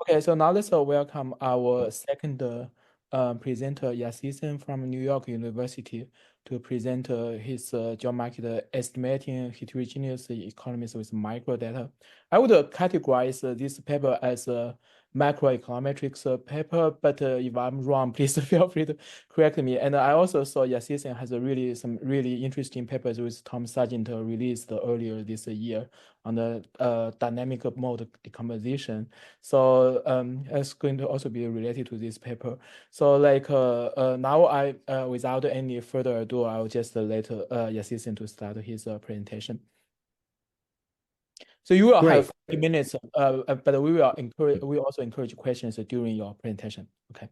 Okay, so now let's welcome our second presenter, Yatheesan from New York University, to present his job market estimating heterogeneous economies with microdata. I would categorize this paper as a macroeconometrics paper, but if I'm wrong, please feel free to correct me. And I also saw Yatheesan has some really interesting papers with Tom Sargent released earlier this year on the dynamic mode decomposition. So it's going to also be related to this paper. So now without any further ado, I'll just let Yatheesan to start his presentation. So you will Great. have 30 minutes, but we also encourage questions during your presentation. Okay.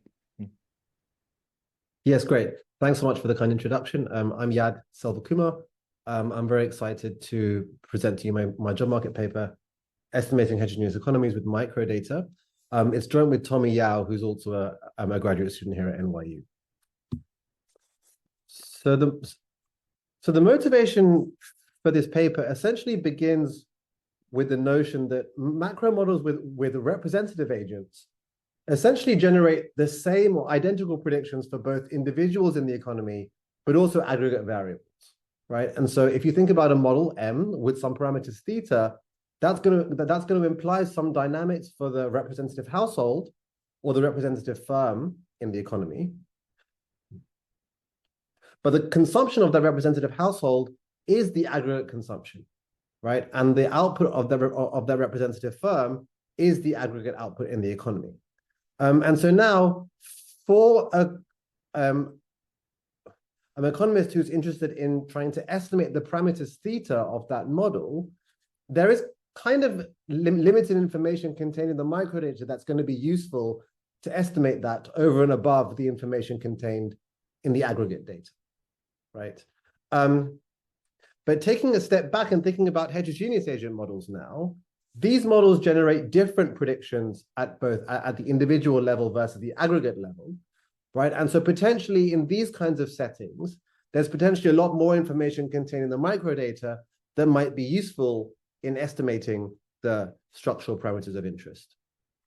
Yes, great. Thanks so much for the kind introduction. I'm Yad Selvakumar. I'm very excited to present to you my job market paper, Estimating Heterogeneous Economies with Microdata. It's joined with Tommy Yao, who's also a graduate student here at NYU. So the motivation for this paper essentially begins with the notion that macro models with representative agents essentially generate the same or identical predictions for both individuals in the economy, but also aggregate variables, right? And so if you think about a model M with some parameters theta, that's going to imply some dynamics for the representative household or the representative firm in the economy. But the consumption of that representative household is the aggregate consumption, right? And the output of the representative firm is the aggregate output in the economy. And so now, for an economist who's interested in trying to estimate the parameters theta of that model, there is kind of limited information contained in the microdata that's going to be useful to estimate that over and above the information contained in the aggregate data, right? But taking a step back and thinking about heterogeneous agent models now, these models generate different predictions at the individual level versus the aggregate level, right? And so potentially in these kinds of settings, there's potentially a lot more information contained in the microdata that might be useful in estimating the structural parameters of interest,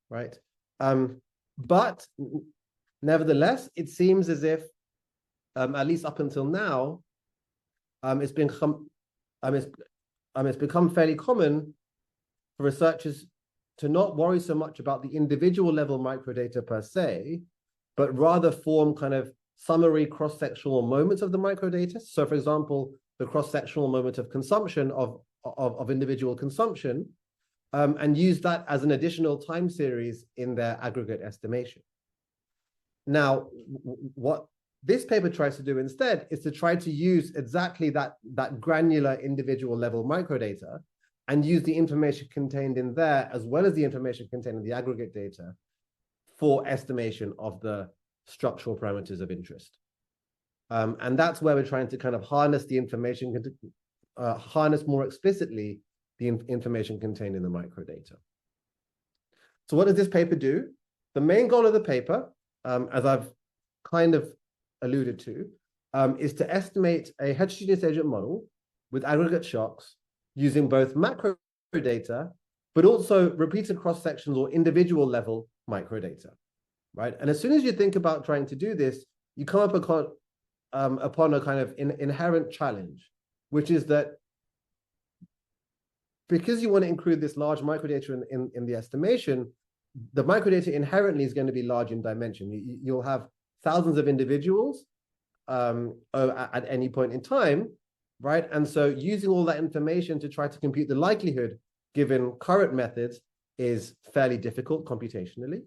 right? But nevertheless, it seems as if, at least up until now, it's become fairly common for researchers to not worry so much about the individual level microdata per se, but rather form kind of summary cross-sectional moments of the microdata. So for example, the cross-sectional moment of consumption of individual consumption, and use that as an additional time series in their aggregate estimation. Now, what this paper tries to do instead is to try to use exactly that granular individual level microdata and use the information contained in there as well as the information contained in the aggregate data for estimation of the structural parameters of interest. And that's where we're trying to kind of harness the information, harness more explicitly the information contained in the microdata. So what does this paper do? The main goal of the paper, as I've kind of alluded to, is to estimate a heterogeneous agent model with aggregate shocks using both macro data, but also repeated cross-sections or individual level microdata, right? And as soon as you think about trying to do this, you come up upon a kind of inherent challenge, which is that because you want to include this large microdata in the estimation, the microdata inherently is going to be large in dimension. You'll have thousands of individuals at any point in time, right? And so using all that information to try to compute the likelihood given current methods is fairly difficult computationally,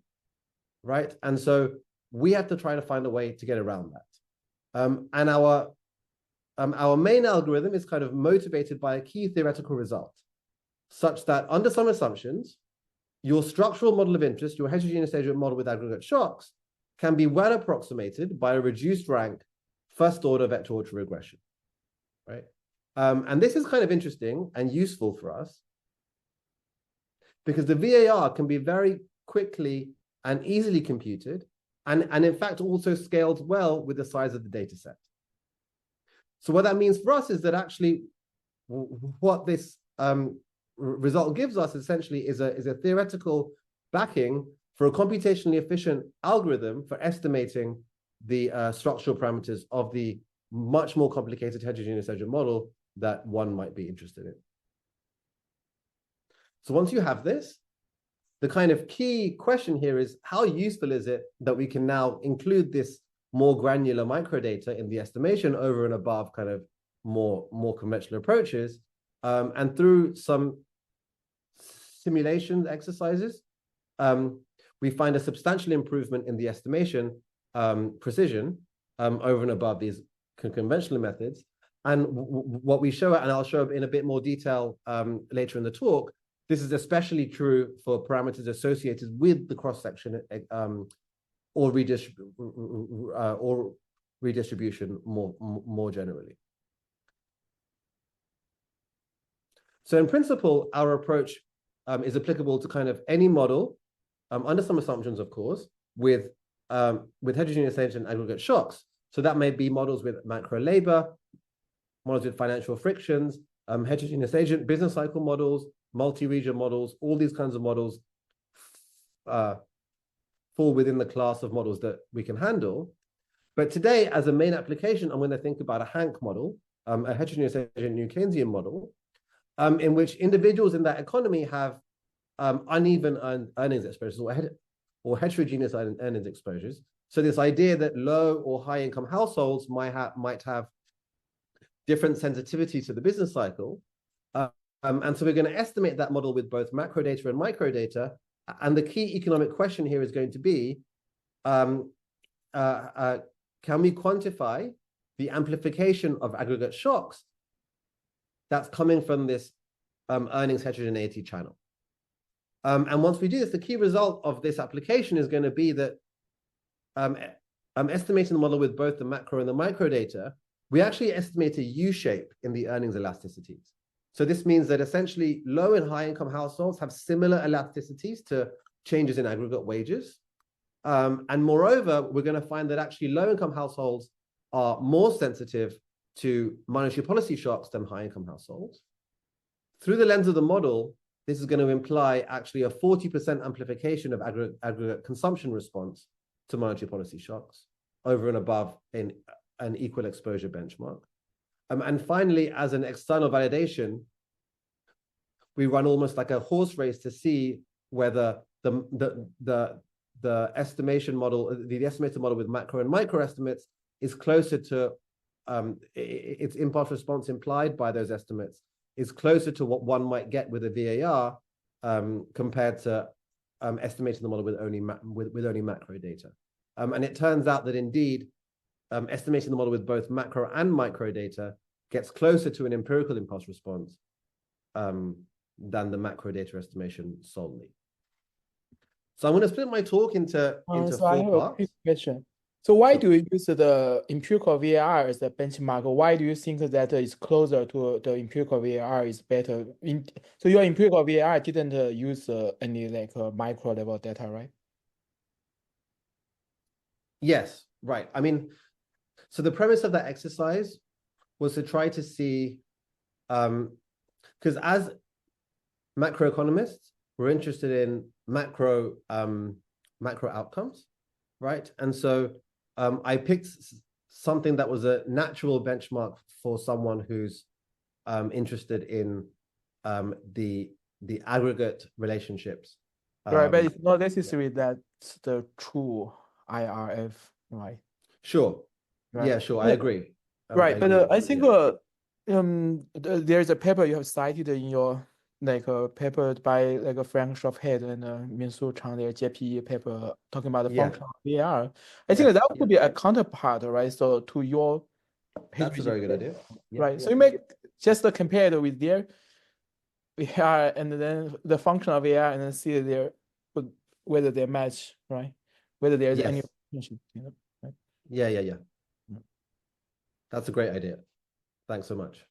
right? And so we have to try to find a way to get around that. And our main algorithm is kind of motivated by a key theoretical result, such that under some assumptions, your structural model of interest, your heterogeneous agent model with aggregate shocks, can be well approximated by a reduced rank first order vector autoregression, right? And this is kind of interesting and useful for us because the VAR can be very quickly and easily computed and in fact also scaled well with the size of the data set. So what that means for us is that actually what this result gives us essentially is a theoretical backing for a computationally efficient algorithm for estimating the structural parameters of the much more complicated heterogeneous agent model that one might be interested in. So once you have this, the kind of key question here is, how useful is it that we can now include this more granular microdata in the estimation over and above kind of more conventional approaches, and through some simulation exercises, we find a substantial improvement in the estimation precision over and above these conventional methods. And what we show, and I'll show in a bit more detail later in the talk, this is especially true for parameters associated with the cross-section or redistribution more generally. So in principle, our approach is applicable to kind of any model, under some assumptions, of course, with heterogeneous agent aggregate shocks. So that may be models with macro labor, models with financial frictions, heterogeneous agent business cycle models, multi-region models. All these kinds of models fall within the class of models that we can handle. But today, as a main application, I'm going to think about a Hank model, a heterogeneous agent New Keynesian model, in which individuals in that economy have uneven earnings exposures or heterogeneous earnings exposures. So this idea that low or high income households might have different sensitivity to the business cycle. And so we're going to estimate that model with both macro data and micro data. And the key economic question here is going to be, can we quantify the amplification of aggregate shocks that's coming from this earnings heterogeneity channel? And once we do this, the key result of this application is going to be that estimating the model with both the macro and the micro data, we actually estimate a U-shape in the earnings elasticities. So this means that essentially low and high income households have similar elasticities to changes in aggregate wages. And moreover, we're going to find that actually low income households are more sensitive to monetary policy shocks than high income households. Through the lens of the model, this is going to imply actually a 40% amplification of aggregate consumption response to monetary policy shocks over and above in an equal exposure benchmark. And finally, as an external validation, we run almost like a horse race to see whether the estimation model, the estimated model with macro and micro estimates is closer to its impulse response implied by those estimates is closer to what one might get with a VAR compared to estimating the model with only macro data. And it turns out that indeed, estimating the model with both macro and micro data gets closer to an empirical impulse response than the macro data estimation solely. So I'm going to split my talk into so four I have parts. a quick question. So why do you use the empirical VAR as a benchmark? Why do you think that is closer to the empirical VAR is better? So your empirical VAR didn't use any like micro level data, right? Yes, right. I mean, so the premise of that exercise was to try to see, because as macroeconomists, we're interested in macro outcomes, right? And so I picked something that was a natural benchmark for someone who's interested in the aggregate relationships. Right, but it's not necessary that's the true IRF, right? Sure. Right. Yeah, sure. I agree. Right, I but agree. I think there's a paper you have cited in your paper by like Frank Schofhead and Min-Soo Chang, their JPE paper talking about the function of VAR. I think that could be a counterpart, right? So to your That's a very good idea. Right. So you make just compare it with their VAR and then the function of VAR and then see whether they match, right? Whether there's any relationship, right? Yeah. That's a great idea. Thanks so much.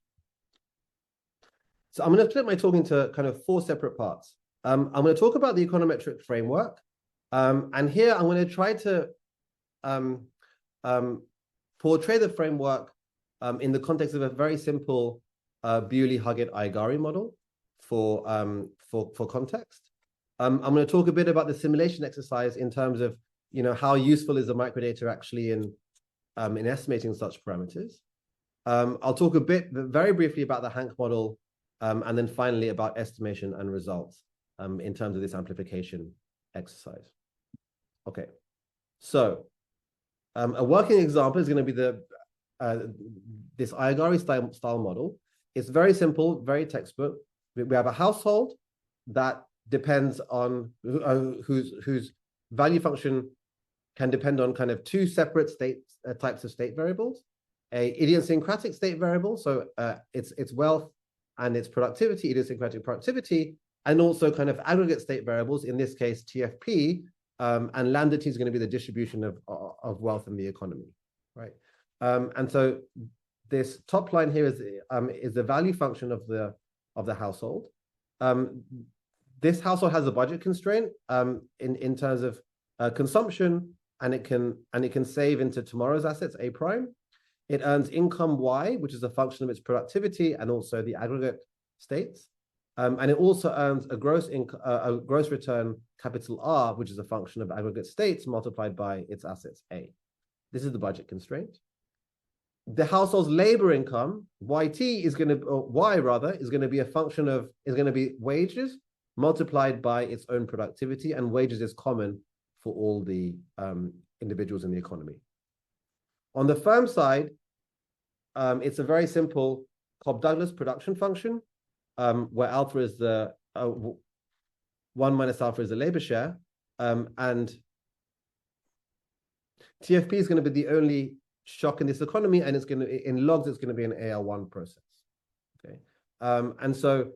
So I'm going to split my talk into kind of four separate parts. I'm going to talk about the econometric framework. And here I'm going to try to portray the framework in the context of a very simple Bewley-Huggett-Igari model for context. I'm going to talk a bit about the simulation exercise in terms of, how useful is the microdata actually in estimating such parameters. I'll talk a bit, very briefly, about the Hank model, and then finally about estimation and results in terms of this amplification exercise. Okay, so a working example is going to be this Iagari style model. It's very simple, very textbook. We have a household that depends on whose value function can depend on kind of two separate types of state variables: a idiosyncratic state variable, so it's wealth and its productivity, idiosyncratic productivity, and also kind of aggregate state variables, in this case TFP, and lambda t is going to be the distribution of wealth in the economy, right? And so this top line here is the value function of the household. This household has a budget constraint in terms of consumption, and it can save into tomorrow's assets, A prime. It earns income Y, which is a function of its productivity and also the aggregate states. And it also earns a gross return, capital R, which is a function of aggregate states multiplied by its assets A. This is the budget constraint. The household's labor income, YT, is going to be a function of, is going to be wages multiplied by its own productivity, and wages is common for all the individuals in the economy. On the firm side, it's a very simple Cobb-Douglas production function, where alpha is the 1 minus alpha is the labor share, and TFP is going to be the only shock in this economy, and it's going to, in logs, it's going to be an AL1 process. Okay, and so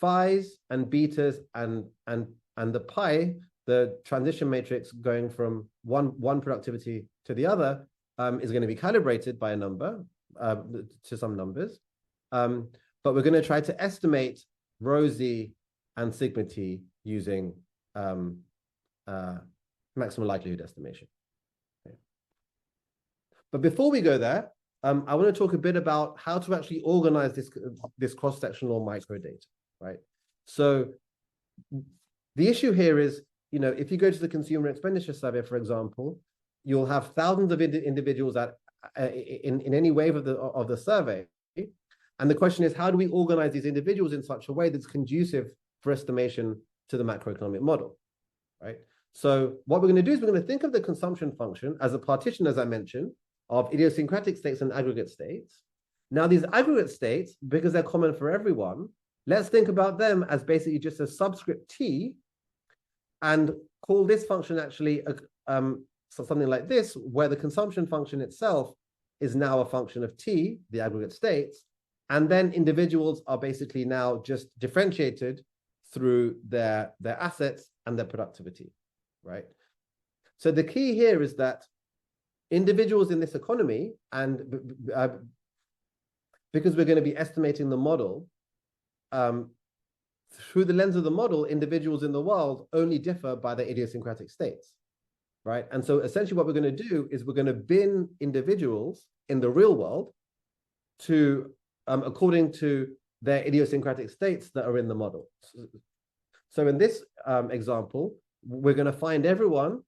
phi's and betas and the pi, the transition matrix going from one productivity to the other, is going to be calibrated by a number to some numbers, but we're going to try to estimate rho z and sigma t using maximum likelihood estimation. Okay. But before we go there, I want to talk a bit about how to actually organize this cross-sectional microdata, right? So the issue here is, if you go to the consumer expenditure survey, for example, you'll have thousands of individuals in any wave of the survey. And the question is, how do we organize these individuals in such a way that's conducive for estimation to the macroeconomic model, right? So what we're going to do is we're going to think of the consumption function as a partition, as I mentioned, of idiosyncratic states and aggregate states. Now, these aggregate states, because they're common for everyone, let's think about them as basically just a subscript t, and call this function actually something like this, where the consumption function itself is now a function of t, the aggregate states, and then individuals are basically now just differentiated through their assets and their productivity, right? So the key here is that individuals in this economy, and because we're going to be estimating the model, through the lens of the model, individuals in the world only differ by their idiosyncratic states, right? And so essentially what we're going to do is we're going to bin individuals in the real world to according to their idiosyncratic states that are in the model. So in this example, we're going to find everyone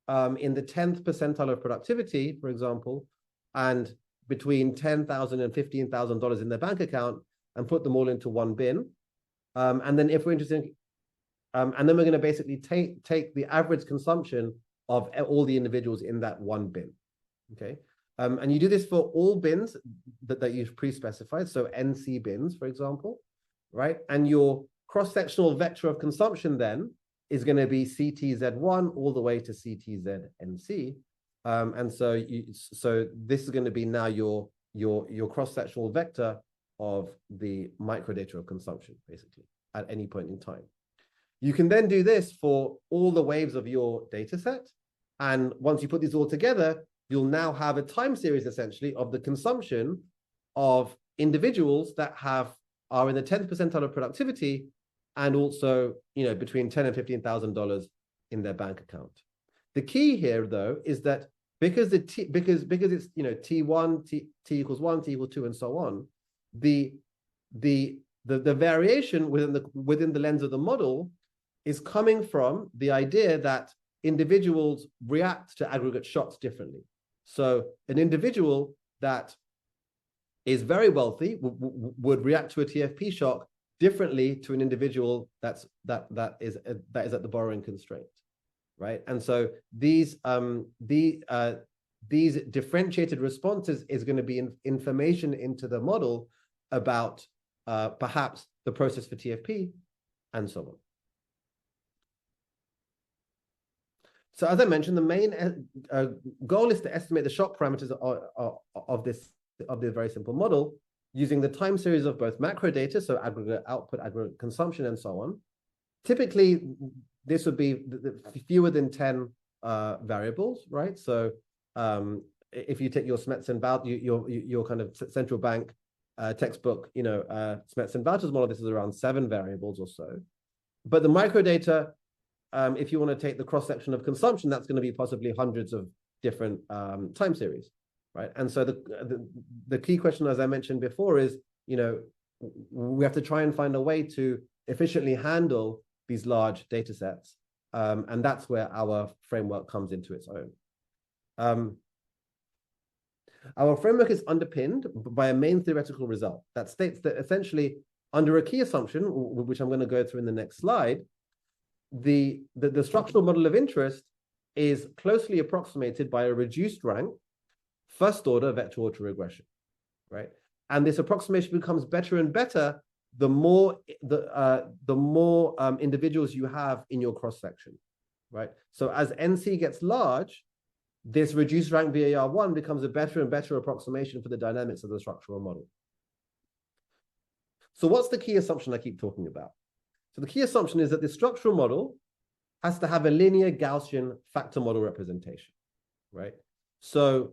in the 10th percentile of productivity, for example, and between $10,000 and $15,000 in their bank account, and put them all into one bin. And then if we're interested, and then we're going to basically take the average consumption of all the individuals in that one bin, okay? And you do this for all bins that you've pre-specified, so NC bins, for example, right? And your cross-sectional vector of consumption then is going to be CTZ1 all the way to CTZNC. And so this is going to be now your cross-sectional vector of the microdata of consumption, basically, at any point in time. You can then do this for all the waves of your data set. And once you put these all together, you'll now have a time series, essentially, of the consumption of individuals that are in the 10th percentile of productivity, and also, between $10,000 and $15,000 in their bank account. The key here, though, is that because it's T1, T equals 1, T equals 2, and so on, the The variation within the lens of the model is coming from the idea that individuals react to aggregate shocks differently. So an individual that is very wealthy would react to a TFP shock differently to an individual that is at the borrowing constraint, right? And so these differentiated responses is going to be information into the model about perhaps the process for TFP and so on. So as I mentioned, the main goal is to estimate the shock parameters of this very simple model using the time series of both macro data, so aggregate output, aggregate consumption, and so on. Typically, this would be fewer than 10 variables, right? So if you take your your kind of central bank textbook, Smets-and-Valters model, this is around 7 variables or so. But the microdata, if you want to take the cross-section of consumption, that's going to be possibly hundreds of different time series, right? And so the key question, as I mentioned before, is, we have to try and find a way to efficiently handle these large data sets. And that's where our framework comes into its own. Our framework is underpinned by a main theoretical result that states that essentially, under a key assumption, which I'm going to go through in the next slide, the structural model of interest is closely approximated by a reduced rank first order vector autoregression, right? And this approximation becomes better and better the more individuals you have in your cross section, right? So as NC gets large, this reduced rank VAR1 becomes a better and better approximation for the dynamics of the structural model. So what's the key assumption I keep talking about? So the key assumption is that the structural model has to have a linear Gaussian factor model representation, right? So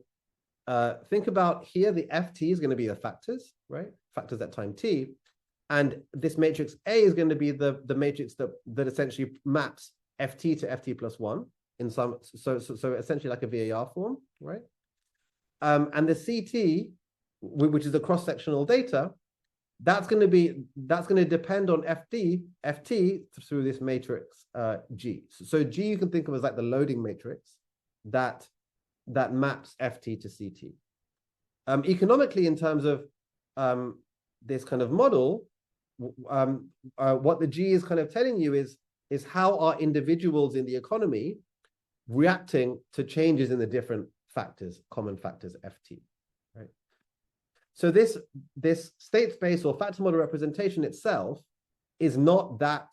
think about here, the FT is going to be the factors, right? Factors at time t. And this matrix A is going to be the matrix that essentially maps FT to FT plus 1 in some, so essentially like a VAR form, right? And the CT, which is the cross-sectional data, that's going to depend on FT through this matrix G. So G you can think of as like the loading matrix that maps FT to CT. Economically, in terms of this kind of model, what the G is kind of telling you is how are individuals in the economy reacting to changes in the different factors, common factors FT, right? So this state space or factor model representation itself is not that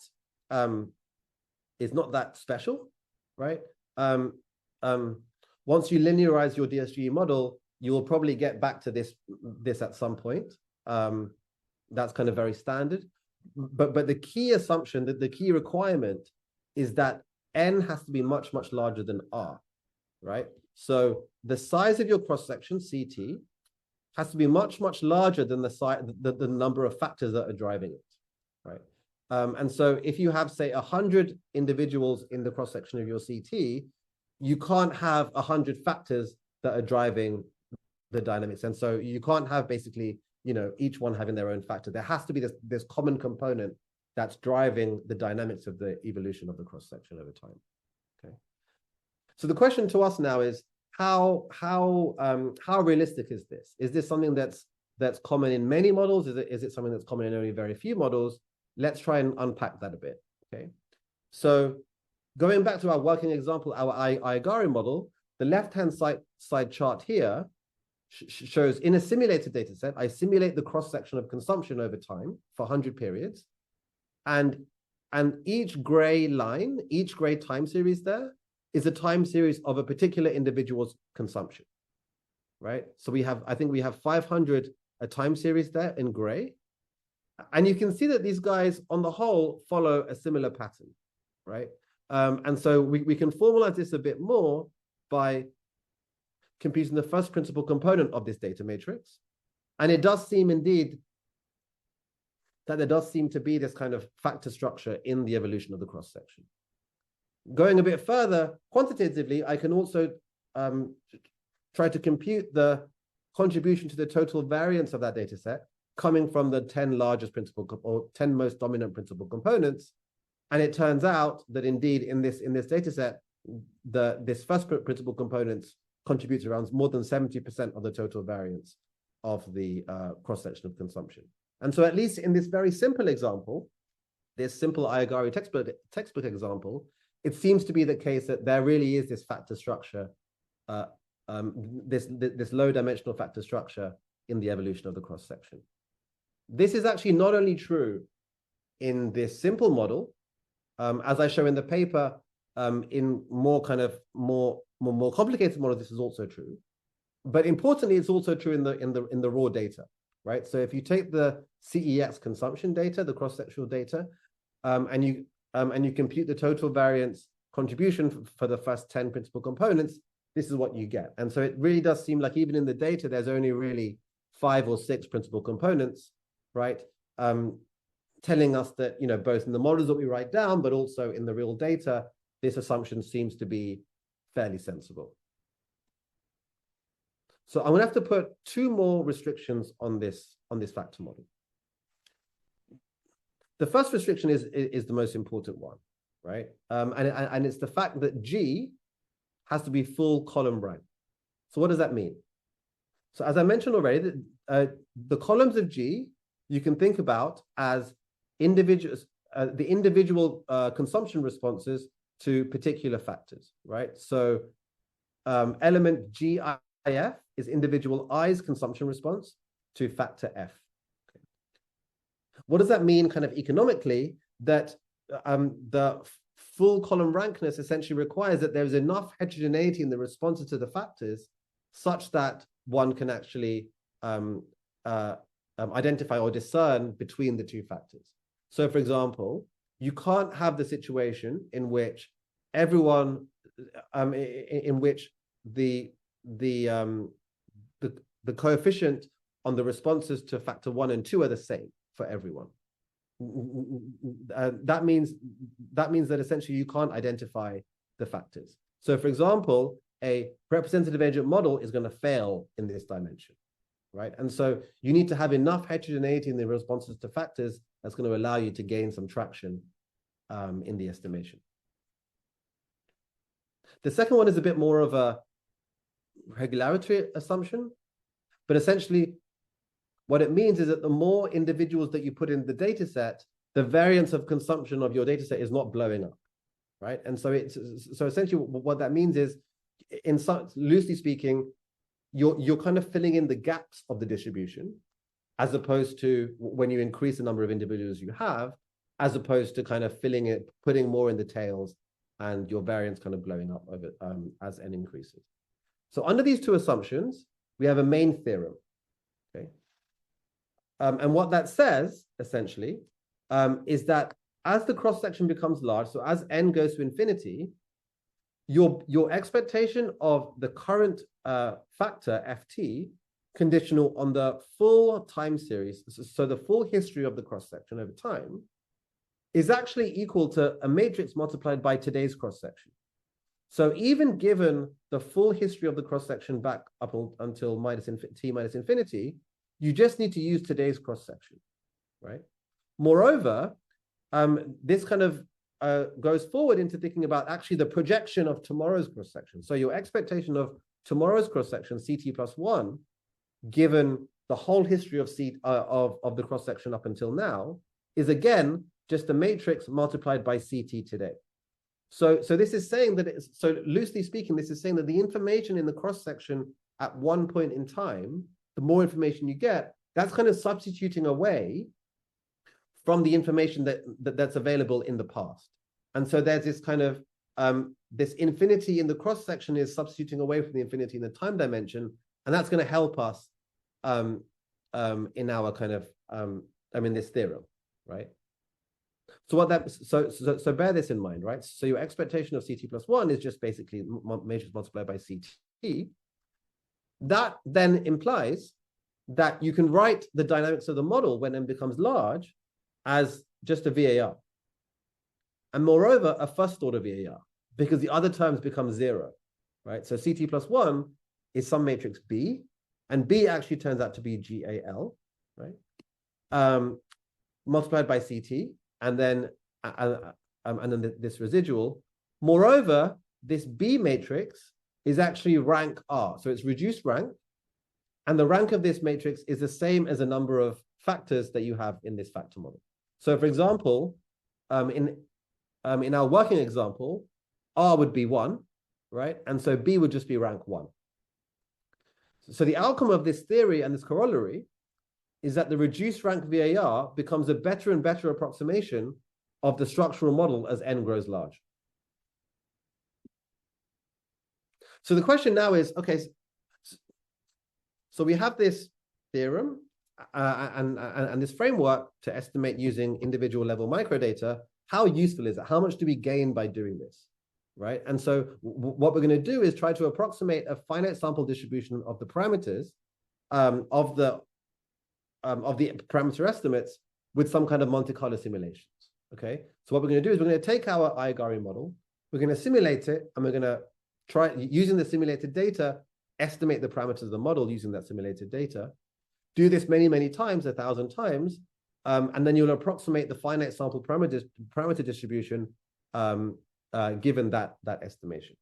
special, right? Once you linearize your DSGE model, you will probably get back to this at some point. That's kind of very standard. But the key assumption, that the key requirement is that N has to be much, much larger than R, right? So the size of your cross-section, CT, has to be much, much larger than the number of factors that are driving it, right? And so if you have, say, 100 individuals in the cross-section of your CT, you can't have 100 factors that are driving the dynamics. And so you can't have basically, each one having their own factor. There has to be this common component that's driving the dynamics of the evolution of the cross-section over time. Okay. So the question to us now is, how realistic is this? Is this something that's common in many models? Is it something that's common in only very few models? Let's try and unpack that a bit. Okay. So going back to our working example, our IGARI model, the left-hand side chart here shows in a simulated data set, I simulate the cross-section of consumption over time for 100 periods. And each gray line, each gray time series there is a time series of a particular individual's consumption, right? So I think we have 500 a time series there in gray. And you can see that these guys on the whole follow a similar pattern, right? And so we can formalize this a bit more by computing the first principal component of this data matrix. And it does seem indeed that there does seem to be this kind of factor structure in the evolution of the cross-section. Going a bit further, quantitatively, I can also try to compute the contribution to the total variance of that data set coming from the 10 largest principal or 10 most dominant principal components. And it turns out that indeed in this data set, this first principal components contributes around more than 70% of the total variance of the cross-section of consumption. And so at least in this very simple example, this simple Iagari textbook example, it seems to be the case that there really is this factor structure, this low dimensional factor structure in the evolution of the cross-section. This is actually not only true in this simple model, as I show in the paper, in more complicated models, this is also true. But importantly, it's also true in the raw data, right? So if you take the CEX consumption data, the cross-sectional data, and you compute the total variance contribution for the first 10 principal components, this is what you get. And so it really does seem like even in the data, there's only really 5 or 6 principal components, right? Telling us that, you know, both in the models that we write down, but also in the real data, this assumption seems to be fairly sensible. So I'm going to have to put 2 more restrictions on this factor model. The first restriction is the most important one, right? And it's the fact that G has to be full column rank. So what does that mean? So as I mentioned already, the columns of G you can think about as individuals, the individual consumption responses to particular factors, right? So element GIF is individual I's consumption response to factor F. Okay. What does that mean kind of economically? That the full column rankness essentially requires that there's enough heterogeneity in the responses to the factors such that one can actually identify or discern between the 2 factors. So for example, you can't have the situation in which everyone, in which the coefficient on the responses to factor 1 and 2 are the same for everyone. That means that essentially you can't identify the factors. So for example, a representative agent model is going to fail in this dimension, right? And so you need to have enough heterogeneity in the responses to factors that's going to allow you to gain some traction in the estimation. The second one is a bit more of a regularity assumption, but essentially what it means is that the more individuals that you put in the data set, the variance of consumption of your data set is not blowing up, right? And so so essentially what that means is, in some, loosely speaking, you're kind of filling in the gaps of the distribution, as opposed to when you increase the number of individuals you have, as opposed to kind of filling it, putting more in the tails, and your variance kind of blowing up over as n increases. So under these 2 assumptions, we have a main theorem. Okay. And what that says, essentially, is that as the cross-section becomes large, so as n goes to infinity, your expectation of the current factor, ft, conditional on the full time series, so the full history of the cross-section over time, is actually equal to a matrix multiplied by today's cross-section. So even given the full history of the cross-section back up until t minus infinity, you just need to use today's cross-section, right? Moreover, this kind of goes forward into thinking about actually the projection of tomorrow's cross-section. So your expectation of tomorrow's cross-section, CT plus 1, given the whole history of the cross-section up until now, is again just a matrix multiplied by CT today. So this is saying that so loosely speaking, this is saying that the information in the cross-section at one point in time, the more information you get, that's kind of substituting away from the information that's available in the past. And so there's this kind of this infinity in the cross-section is substituting away from the infinity in the time dimension, and that's going to help us in our kind of this theorem, right? So so bear this in mind, right? So your expectation of CT plus 1 is just basically matrix multiplied by CT. That then implies that you can write the dynamics of the model when n becomes large as just a VAR. And moreover, a first order VAR, because the other terms become 0, right? So CT plus 1 is some matrix B, and B actually turns out to be GAL, right? multiplied by CT, and then this residual. Moreover, this B matrix is actually rank R, so it's reduced rank, and the rank of this matrix is the same as the number of factors that you have in this factor model. So, for example, in our working example, R would be 1, right? And so B would just be rank 1. So the outcome of this theory and this corollary is that the reduced rank VAR becomes a better and better approximation of the structural model as n grows large. So the question now is, okay, so we have this theorem and this framework to estimate using individual level microdata. How useful is it? How much do we gain by doing this, right? And so what we're going to do is try to approximate a finite sample distribution of the parameters of the parameter estimates with some kind of Monte Carlo simulations, okay? So what we're going to do is we're going to take our IGARI model, we're going to simulate it, and we're going to try, using the simulated data, estimate the parameters of the model using that simulated data. Do this many, many times, 1,000 times, and then you'll approximate the finite sample parameter distribution given that estimation.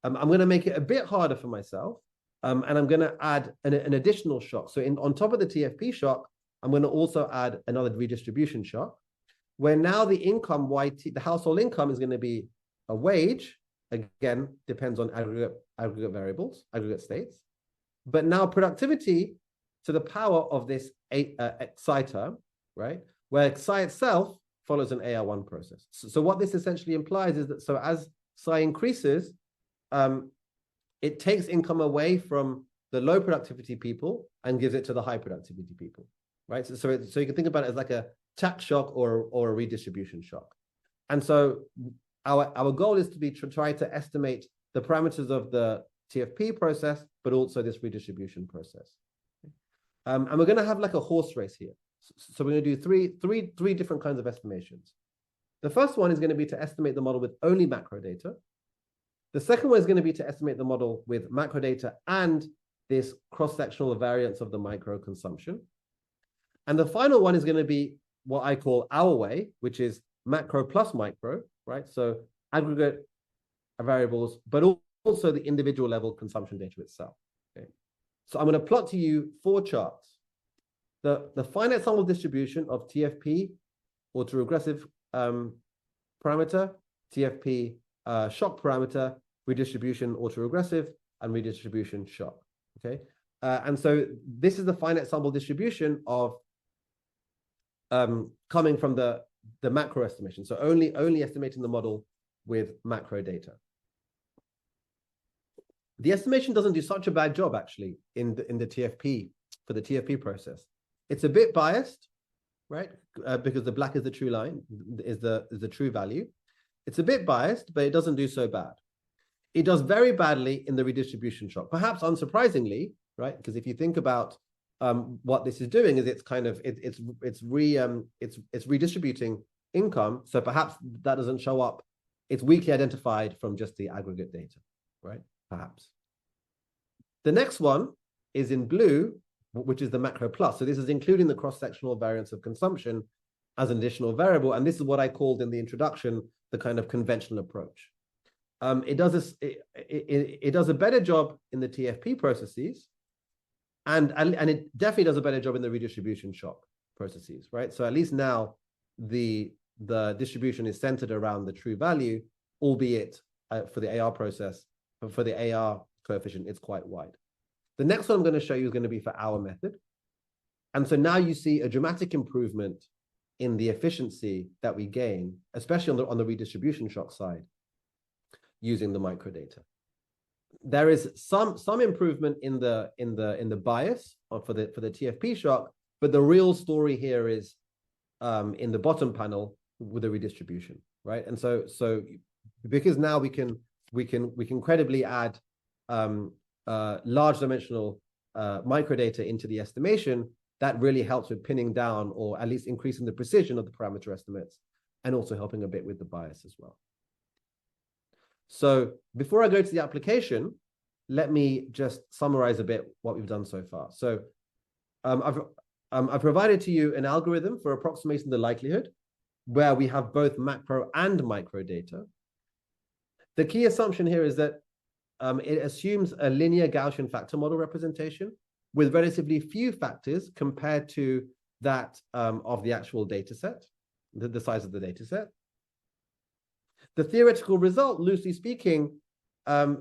I'm going to make it a bit harder for myself, and I'm going to add an additional shock. So on top of the TFP shock, I'm going to also add another redistribution shock, where now the income, the household income is going to be a wage, again, depends on aggregate variables, aggregate states. But now productivity to the power of this psi term, right? Where psi itself follows an AR1 process. So what this essentially implies is that, so as psi increases, it takes income away from the low productivity people and gives it to the high productivity people, right? So you can think about it as like a tax shock or a redistribution shock. And so our goal is to try to estimate the parameters of the TFP process, but also this redistribution process. And we're going to have like a horse race here. So we're going to do three different kinds of estimations. The first one is going to be to estimate the model with only macro data. The second one is going to be to estimate the model with macro data and this cross-sectional variance of the micro consumption. And the final one is going to be what I call our way, which is macro plus micro, right? So aggregate variables, but also the individual level consumption data itself. Okay. So I'm going to plot to you 4 charts. The finite sample distribution of TFP, autoregressive parameter, TFP shock parameter, redistribution autoregressive, and redistribution shock. Okay, and so this is the finite sample distribution of coming from the macro estimation. So only estimating the model with macro data. The estimation doesn't do such a bad job actually in the TFP for the TFP process. It's a bit biased, right? Because the black is the true line, is the true value. It's a bit biased, but it doesn't do so bad. It does very badly in the redistribution shock, perhaps unsurprisingly, right? Because if you think about what this is doing, is it's redistributing income. So perhaps that doesn't show up. It's weakly identified from just the aggregate data, right? Perhaps. The next one is in blue, which is the macro plus. So this is including the cross-sectional variance of consumption as an additional variable. And this is what I called in the introduction the kind of conventional approach. It does a better job in the TFP processes, and it definitely does a better job in the redistribution shock processes, right? So at least now the distribution is centered around the true value, albeit for the AR process, but for the AR coefficient, it's quite wide. The next one I'm going to show you is going to be for our method. And so now you see a dramatic improvement in the efficiency that we gain, especially on the redistribution shock side, using the microdata. There is some improvement in the bias for the TFP shock, but the real story here is in the bottom panel with the redistribution, right? And so because now we can credibly add large dimensional microdata into the estimation, that really helps with pinning down or at least increasing the precision of the parameter estimates and also helping a bit with the bias as well. So before I go to the application, let me just summarize a bit what we've done so far. So I provided to you an algorithm for approximating the likelihood where we have both macro and micro data. The key assumption here is that it assumes a linear Gaussian factor model representation with relatively few factors compared to that of the actual data set, the size of the data set. The theoretical result, loosely speaking,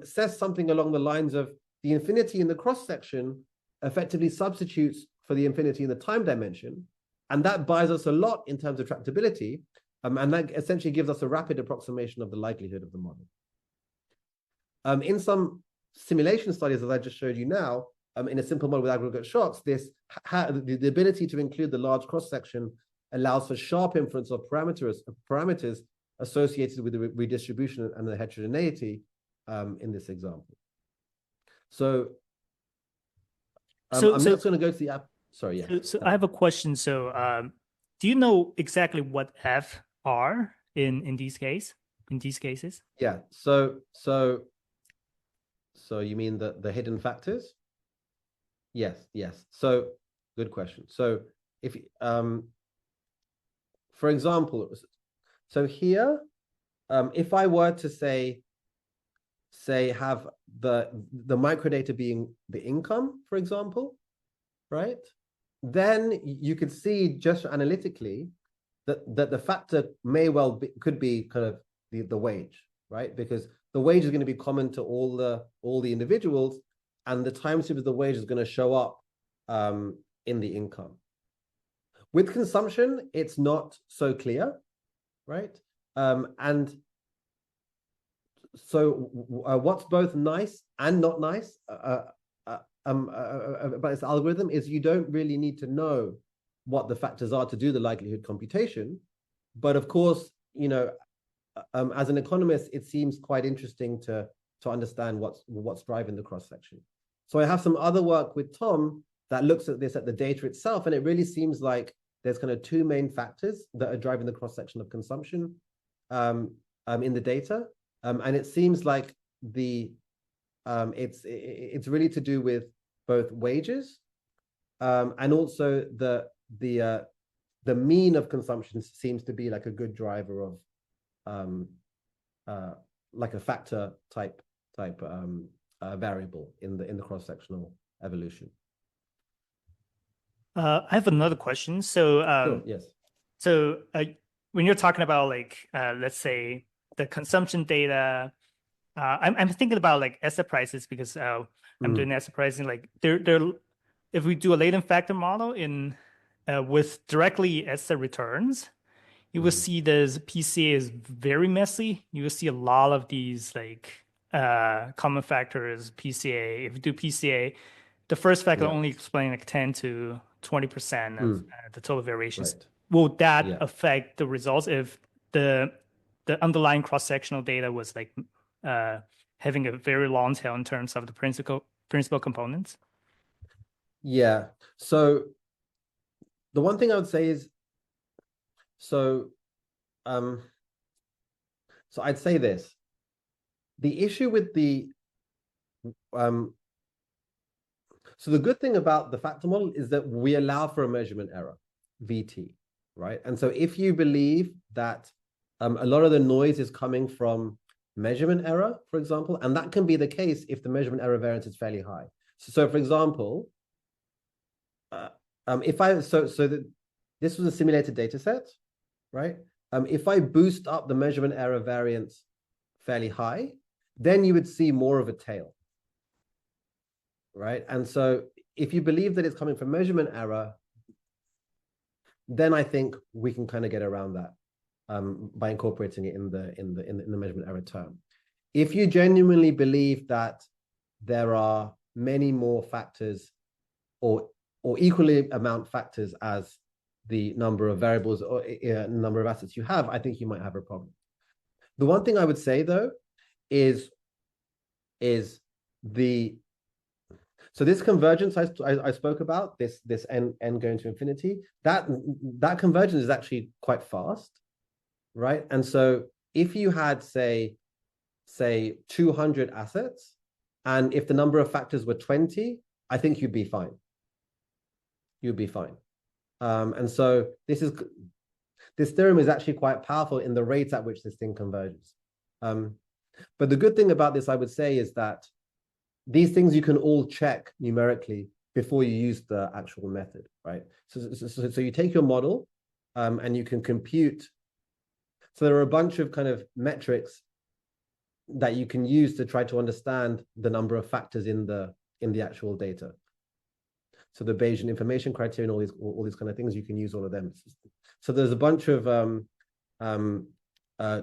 says something along the lines of the infinity in the cross-section effectively substitutes for the infinity in the time dimension, and that buys us a lot in terms of tractability, and that essentially gives us a rapid approximation of the likelihood of the model. In some simulation studies, as I just showed you now, in a simple model with aggregate shocks, the ability to include the large cross-section allows for sharp inference of parameters associated with the redistribution and the heterogeneity in this example. So, I'm next going to go to the app. Sorry, yeah. So I have a question. So, do you know exactly what F are in these cases? Yeah. So you mean the hidden factors? Yes. So good question. So if for example, so here, if I were to say have the microdata being the income, for example, right? Then you could see just analytically that the factor could be kind of the wage, right? Because the wage is going to be common to all the individuals, and the time series of the wage is going to show up in the income. With consumption, it's not so clear, right? And so what's both nice and not nice about this algorithm is you don't really need to know what the factors are to do the likelihood computation. But of course, you know, as an economist, it seems quite interesting to understand what's driving the cross-section. So I have some other work with Tom that looks at this at the data itself, and it really seems like there's kind of two main factors that are driving the cross-section of consumption in the data. And it seems like it's really to do with both wages and also the mean of consumption seems to be like a good driver of like a factor type variable in the cross-sectional evolution. I have another question. So Sure, yes. So when you're talking about like let's say the consumption data, I'm thinking about like asset prices because I'm doing asset pricing. Like if we do a latent factor model in with directly asset returns, you will see this PCA is very messy. You will see a lot of these like common factors PCA. If you do PCA, the first factor only explain like 10 to 20% of the total variations. Right. Will that affect the results if the underlying cross-sectional data was like having a very long tail in terms of the principal components? Yeah. So the one thing I would say is, so I'd say this. The issue with so the good thing about the factor model is that we allow for a measurement error, VT, right? And so if you believe that a lot of the noise is coming from measurement error, for example, and that can be the case if the measurement error variance is fairly high. So for example, this was a simulated data set, right? If I boost up the measurement error variance fairly high, then you would see more of a tail, right? And so if you believe that it's coming from measurement error, then I think we can kind of get around that by incorporating it in the measurement error term. If you genuinely believe that there are many more factors or equally amount factors as the number of variables or number of assets you have, I think you might have a problem. The one thing I would say though is so this convergence I spoke about, this n going to infinity, that convergence is actually quite fast, right? And so if you had say 200 assets, and if the number of factors were 20, I think you'd be fine. You'd be fine. And so this theorem is actually quite powerful in the rate at which this thing converges. But the good thing about this, I would say, is that these things you can all check numerically before you use the actual method, right? So you take your model and you can compute. So there are a bunch of kind of metrics that you can use to try to understand the number of factors in the actual data. So the Bayesian information criterion, all these kind of things, you can use all of them. So there's a bunch of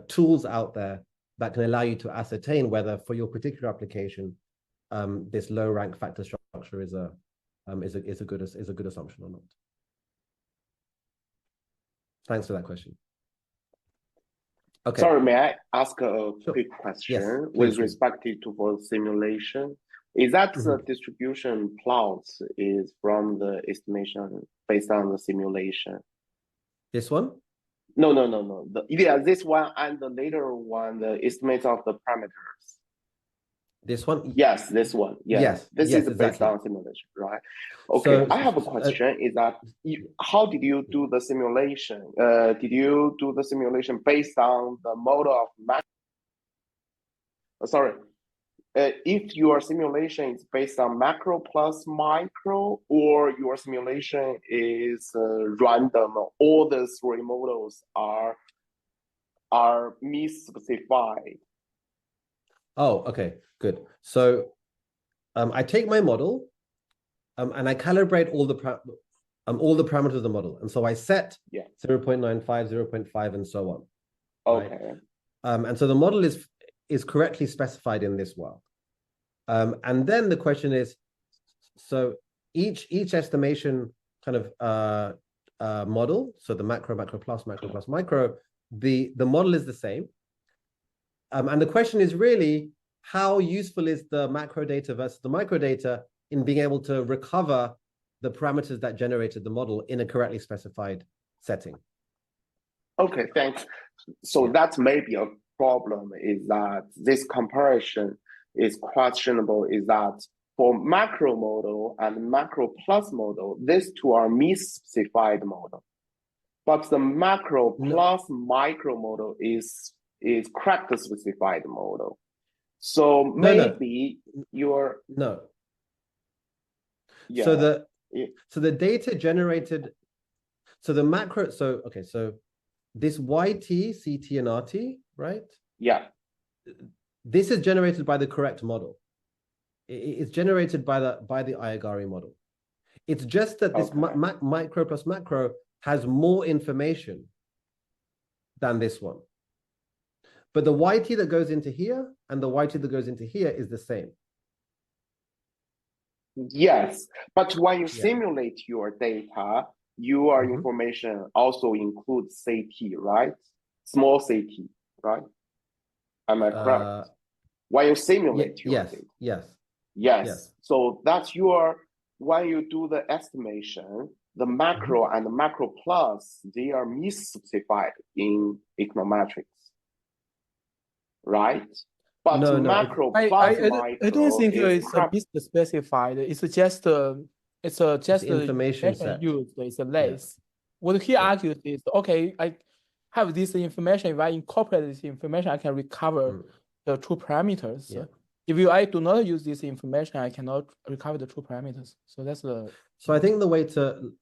tools out there that can allow you to ascertain whether, for your particular application, this low rank factor structure is a good assumption or not. Thanks for that question. Okay. Sorry, may I ask a quick question? Yes, with please. respect to for simulation? Is that the distribution plots is from the estimation based on the simulation? This one? No. This one and the later one, the estimates of the parameters. This one? Yes, this one. Yes. This is based exactly. on simulation, right? Okay, I have a question. Is that how did you do the simulation? Did you do the simulation based on the model of if your simulation is based on macro plus micro, or your simulation is random, all the three models are misspecified? Oh, okay, good. So I take my model and I calibrate all the parameters of the model. And so I set 0.95, 0.5, and so on. Okay. Right? And so the model is correctly specified in this world. And then the question is, so each estimation kind of model, so the macro plus micro, the model is the same. And the question is really, how useful is the macro data versus the micro data in being able to recover the parameters that generated the model in a correctly specified setting? Okay, thanks. So that may be a problem, is that this comparison is questionable, is that for macro model and macro plus model, these two are misspecified model. But the macro plus micro model is correct specified model. So maybe you're So the data generated, so the macro, so this YT, CT, and RT, right? Yeah. This is generated by the correct model. It's generated by the Iagari model. It's just that this micro plus macro has more information than this one. But the YT that goes into here and the YT that goes into here is the same. Yes, but when you simulate your data, your information also includes CT, right? Small CT, right? Am I correct? When you simulate your data. Yes. So that's when you do the estimation, the macro and the macro plus, they are misspecified in econometrics, right? But macro plus micro, I don't think it's misspecified. It's just the information set used. It's less. What he argues is, okay, I have this information. If I incorporate this information, I can recover the true parameters. If I do not use this information, I cannot recover the true parameters. So that's the. So I think the way to,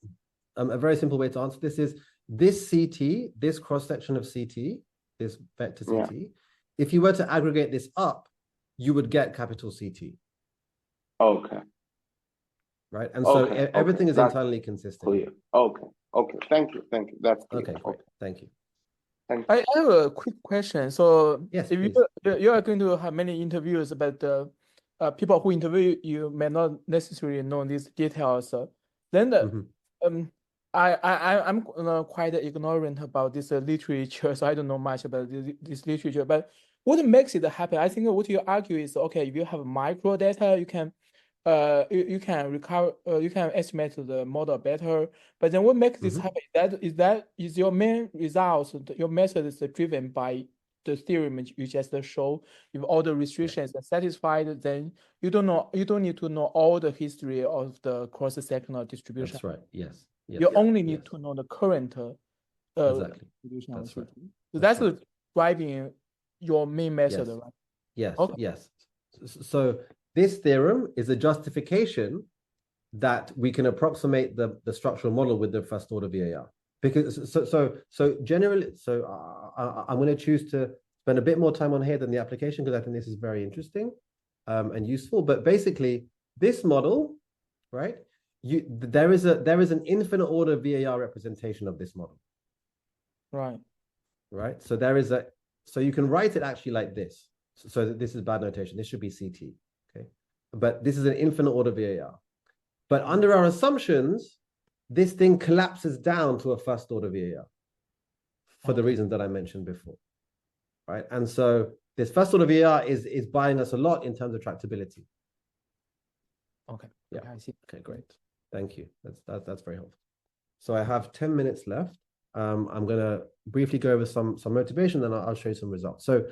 a very simple way to answer this is this CT, this cross section of CT, this vector CT. If you were to aggregate this up, you would get capital CT. Okay. Right, and so everything is internally consistent. Clear. Okay. Thank you. That's clear. Okay, great. Thank you. I have a quick question. So yes, if you are going to have many interviews, but people who interview you may not necessarily know these details. Then I'm quite ignorant about this literature, so I don't know much about this literature. But what makes it happen? I think what you argue is, okay, if you have micro data, you can recover, you can estimate the model better. But then what makes this happen? Is your main results, your method is driven by the theorem you just showed. If all the restrictions are satisfied, then you don't need to know all the history of the cross-sectional distribution. That's right. Yes. You only need to know the current exactly. distribution of That's right. CT. So That's that's driving your main method, Yes. right? Yes, Okay. yes. So this theorem is a justification that we can approximate the structural model with the first order VAR. Because so generally, I'm going to choose to spend a bit more time on here than the application because I think this is very interesting and useful. But basically, this model, right? There is an infinite order VAR representation of this model. Right. Right. So you can write it actually like this. So this is bad notation. This should be CT. Okay. But this is an infinite order VAR. But under our assumptions, this thing collapses down to a first order VAR for the reasons that I mentioned before. Right. And so this first order VAR is buying us a lot in terms of tractability. Okay. Yeah. I see. Okay, great. Thank you. That's very helpful. So I have 10 minutes left. I'm going to briefly go over some motivation, then I'll show you some results. So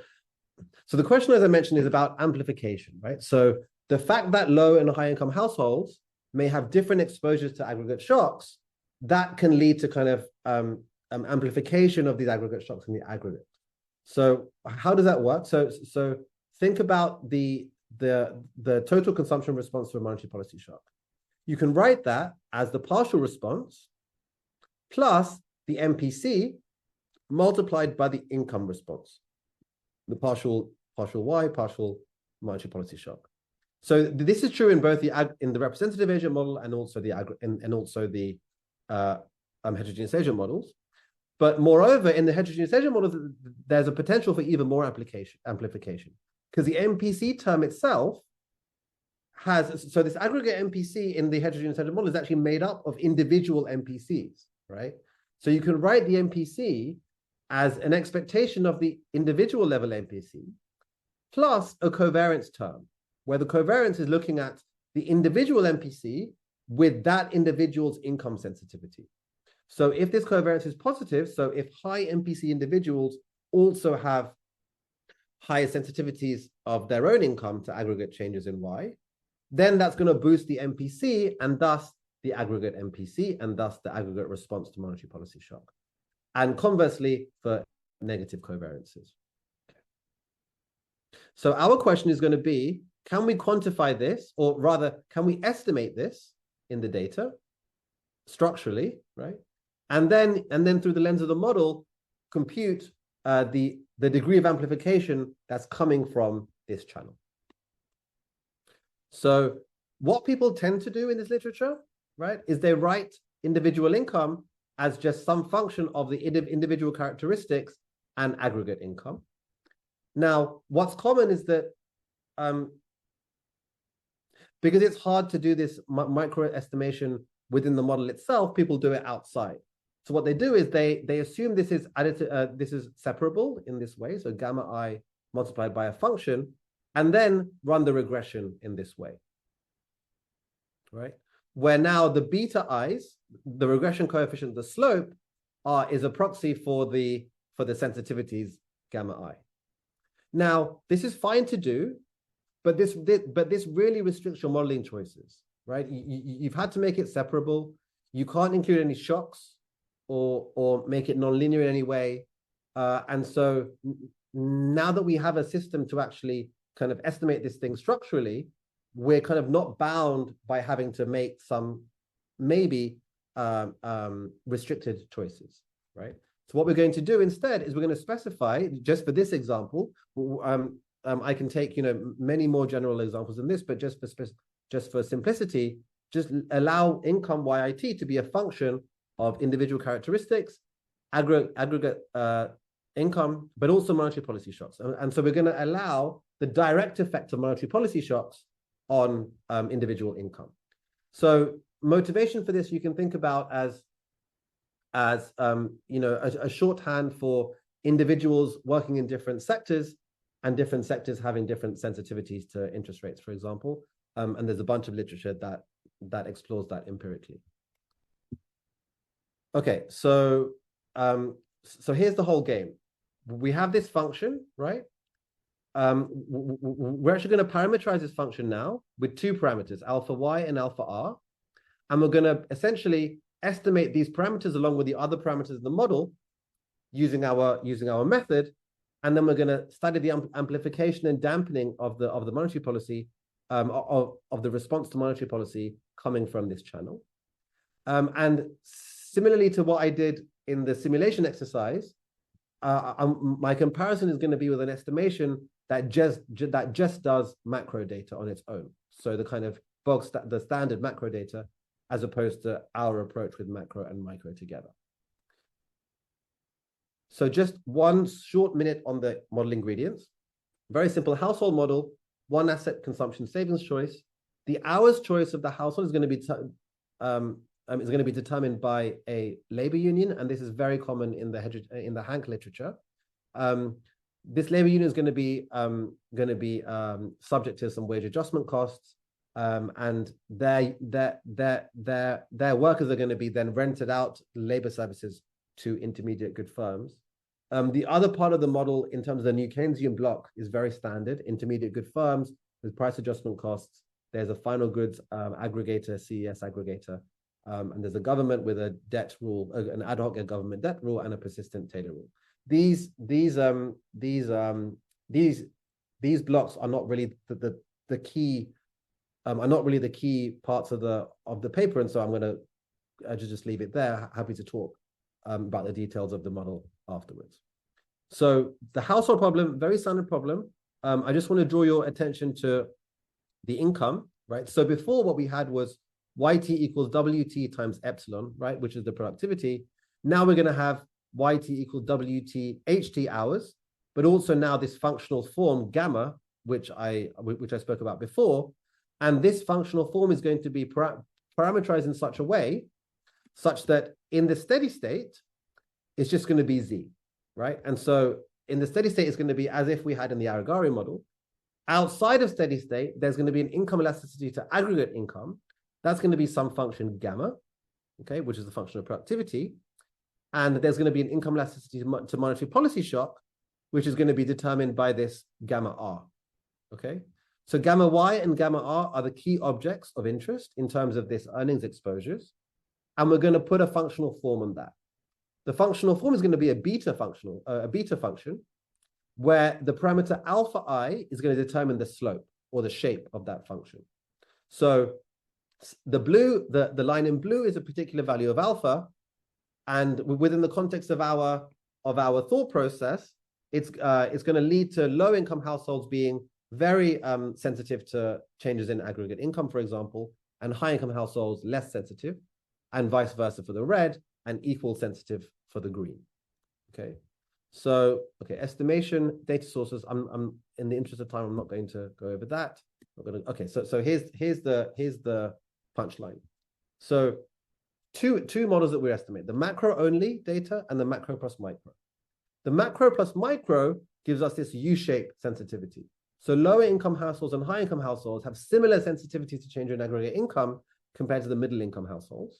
the question, as I mentioned, is about amplification, right? So the fact that low and high income households may have different exposures to aggregate shocks, that can lead to kind of amplification of these aggregate shocks in the aggregate. So how does that work? So think about the total consumption response to a monetary policy shock. You can write that as the partial response plus the MPC multiplied by the income response, the partial Y, partial monetary policy shock. So this is true in both the representative agent model and also the heterogeneous agent models. But moreover, in the heterogeneous agent models, there's a potential for even more amplification because the MPC term itself has, so this aggregate MPC in the heterogeneous agent model is actually made up of individual MPCs, right? So you can write the MPC as an expectation of the individual level MPC plus a covariance term, where the covariance is looking at the individual MPC with that individual's income sensitivity. So if this covariance is positive, so if high MPC individuals also have higher sensitivities of their own income to aggregate changes in Y, then that's going to boost the MPC and thus the aggregate MPC and thus the aggregate response to monetary policy shock. And conversely for negative covariances. Okay. So our question is going to be, can we quantify this, or rather, can we estimate this in the data structurally, right? And then through the lens of the model, compute the degree of amplification that's coming from this channel. So what people tend to do in this literature, right, is they write individual income as just some function of the individual characteristics and aggregate income. Now, what's common is that because it's hard to do this micro estimation within the model itself, people do it outside. So what they do is they assume this is this is separable in this way, so gamma I multiplied by a function, and then run the regression in this way, right? Where now the beta i's, the regression coefficient, the slope, is a proxy for the sensitivities gamma I. Now, this is fine to do, but this really restricts your modeling choices, right? You've had to make it separable. You can't include any shocks or make it nonlinear in any way. And so now that we have a system to actually kind of estimate this thing structurally, we're kind of not bound by having to make some maybe restricted choices, right? So what we're going to do instead is we're going to specify, just for this example, I can take many more general examples than this, but just for simplicity, just allow income YIT to be a function of individual characteristics, aggregate income, but also monetary policy shocks. And so we're going to allow the direct effect of monetary policy shocks on individual income. So motivation for this you can think about as a shorthand for individuals working in different sectors and different sectors having different sensitivities to interest rates, for example. And there's a bunch of literature that explores that empirically. Okay, so here's the whole game. We have this function, right? We're actually going to parameterize this function now with two parameters, alpha y and alpha r. And we're going to essentially estimate these parameters along with the other parameters in the model using our method, and then we're going to study the amplification and dampening of the monetary policy, of the response to monetary policy coming from this channel. And similarly to what I did in the simulation exercise, my comparison is going to be with an estimation that just does macro data on its own. So the kind of the standard macro data, as opposed to our approach with macro and micro together. So just one short minute on the model ingredients. Very simple household model, one asset consumption savings choice. The hours choice of the household is going to be determined by a labor union, and this is very common in the Hank literature. This labor union is going to be subject to some wage adjustment costs, and their workers are going to be then rented out labor services to intermediate good firms. The other part of the model in terms of the new Keynesian block is very standard: intermediate good firms with price adjustment costs. There's a final goods aggregator, CES aggregator, and there's a government with a debt rule, an ad hoc government debt rule, and a persistent Taylor rule. These blocks are not really the key, are not really the key parts of the paper, and so I'm going to just leave it there. Happy to talk about the details of the model afterwards. So the household problem, very standard problem. I just want to draw your attention to the income, right? So before, what we had was YT equals WT times epsilon, right, which is the productivity. Now we're going to have YT equals WT HT hours, but also now this functional form gamma, which I spoke about before. And this functional form is going to be parameterized in such a way such that in the steady state, it's just going to be Z, right? And so in the steady state, it's going to be as if we had in the Arigari model. Outside of steady state, there's going to be an income elasticity to aggregate income. That's going to be some function gamma, okay, which is the function of productivity. And there's going to be an income elasticity to monetary policy shock, which is going to be determined by this gamma R, okay? So gamma Y and gamma R are the key objects of interest in terms of this earnings exposures. And we're going to put a functional form on that. The functional form is going to be a beta function, where the parameter alpha I is going to determine the slope or the shape of that function. So the line in blue is a particular value of alpha, and within the context of our thought process, it's going to lead to low income households being very sensitive to changes in aggregate income, for example, and high income households less sensitive, and vice versa for the red, and equal sensitive for the green. Okay, so estimation, data sources. I'm in the interest of time, I'm not going to go over that. So here's the punchline. So two models that we estimate: the macro only data and the macro plus micro. The macro plus micro gives us this U-shaped sensitivity. So lower income households and high income households have similar sensitivity to change in aggregate income compared to the middle income households.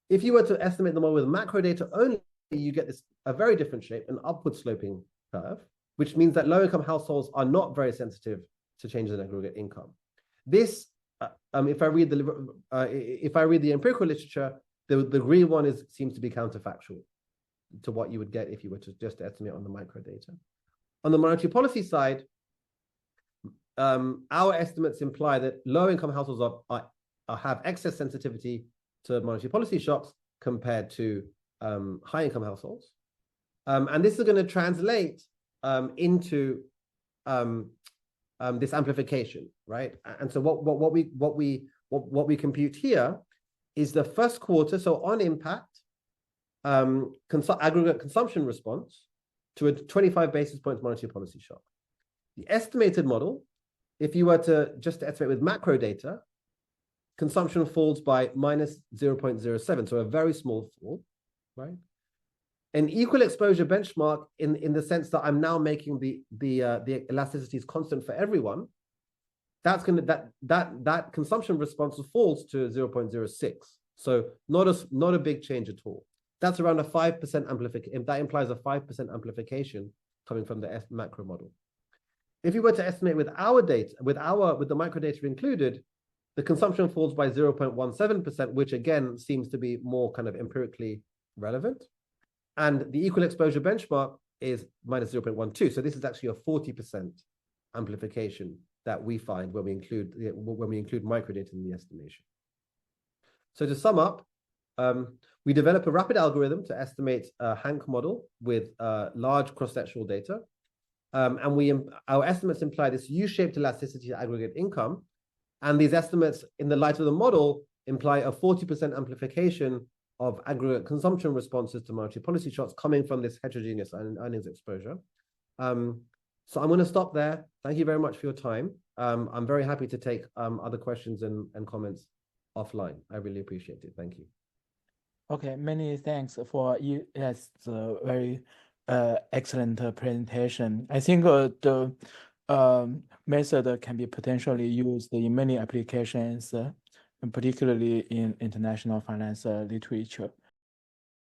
If you were to estimate them all with macro data only, you get a very different shape, an upward sloping curve, which means that low income households are not very sensitive to changes in aggregate income. This, if I read the empirical literature, the green one seems to be counterfactual to what you would get if you were to just estimate on the micro data. On the monetary policy side, our estimates imply that low income households have excess sensitivity to monetary policy shocks compared to high income households, and this is going to translate into this amplification, right? And so what we compute here is the first quarter, so on impact, aggregate consumption response to a 25 basis points monetary policy shock. The estimated model, if you were to just estimate with macro data, consumption falls by minus 0.07, so a very small fall, right? An equal exposure benchmark in the sense that I'm now making the elasticities constant for everyone. That's going to that consumption response falls to 0.06, so not a big change at all. That's around a 5% amplification. That implies a 5% amplification coming from the macro model. If you were to estimate with our data, with the micro data included, The consumption falls by 0.17%, which again seems to be more kind of empirically relevant. And the equal exposure benchmark is minus 0.12. So this is actually a 40% amplification that we find when we include microdata in the estimation. So to sum up, we develop a rapid algorithm to estimate a Hank model with large cross-sectional data. And our estimates imply this U-shaped elasticity to aggregate income. And these estimates, in the light of the model, imply a 40% amplification of aggregate consumption responses to monetary policy shocks coming from this heterogeneous earnings exposure. So I'm going to stop there. Thank you very much for your time. I'm very happy to take other questions and comments offline. I really appreciate it. Thank you. Okay, many thanks for you. Yes, the very excellent presentation. I think the method can be potentially used in many applications, and particularly in international finance literature.